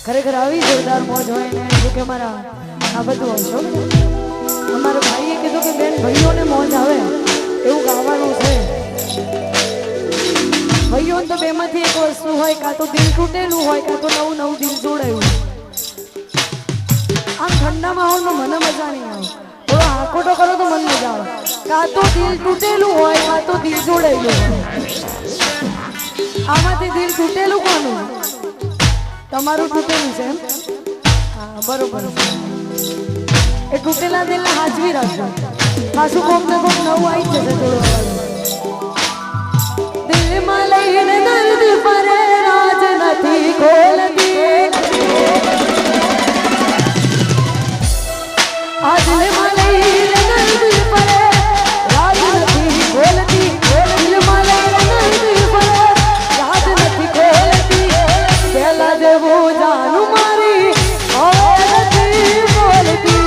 ખરેખર આવી જોરદાર મોજ હોય ને જો કે મારા આ બધું હશો અમારા ભાઈએ કીધું કે બેન ભાઈઓને મોજ આવે એવું ગાવાનું છે ભાઈઓ તો બેમાંથી એક વસ્તુ હોય કાં તો દિલ તૂટેલું હોય કાં તો નવું નવું દિલ જોડાયું આમ ઠંડા માહોલમાં મને મજા નહીં આવે થોડો હાકોટો કરો તો મને મજા આવે કાં તો દિલ તૂટેલું હોય કાં તો દિલ જોડાયેલું હોય આમાંથી દિલ તૂટેલું કોનું તમારું તૂટેલું છે હા બરોબર એ તૂટેલા દિલને હાજવી રાખજો પાછું કોક ને કોક નવું આવી જશે થોડું દિલમાં લઈને દર્દ પરે રાજ નથી ખોલતી આ દિલમાં લઈને દર્દ પરે રાજ નથી ખોલતી દિલમાં લઈને દર્દ પરે રાજ નથી ખોલતી પહેલા જેવું જાનું મારી હવે નથી બોલતી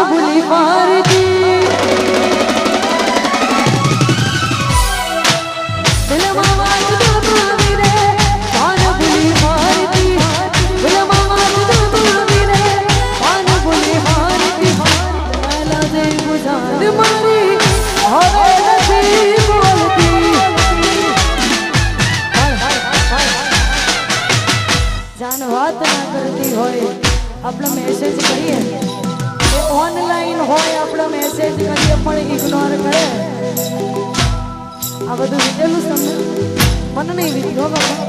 ભૂલી પારતી આપણે મેસેજ કરીએ એ ઓનલાઈન હોય આપણે મેસેજ કરીએ પણ ઇગ્નોર કરે આ બધું વિચારેલું તમને મને નહીં વિચારો બાબા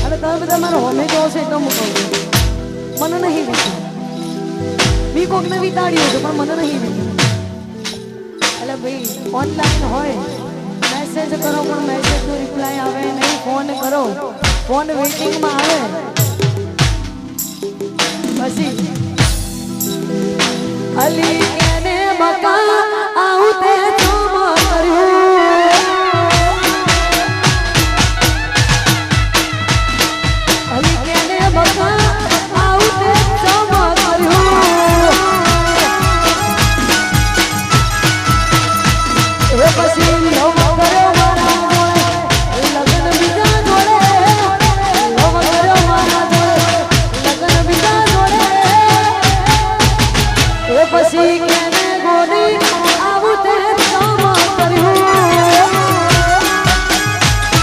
અને તમે બધા મારો હોમે જો છે તો હું કહું મને નહીં વિચાર બી કોકને વિતાડ્યું હતું પણ મને નહીં વિચાર એટલે ભાઈ ઓનલાઈન હોય મેસેજ કરો પણ મેસેજનો રિપ્લાય આવે નહીં ફોન કરો ફોન વેઇટિંગમાં આવે પછી અલી કેને બકા આવું તે જોમ કર્યું અલી કેને બકા આવું તે જોમ પછી લવ કર્યો મારા જોડે લગ્ન બીજા જોડે લવ કર્યો મારા જોડે લગ્ન બીજા જોડે એ પછી કેને ગોરી આવું તે કામ કર્યું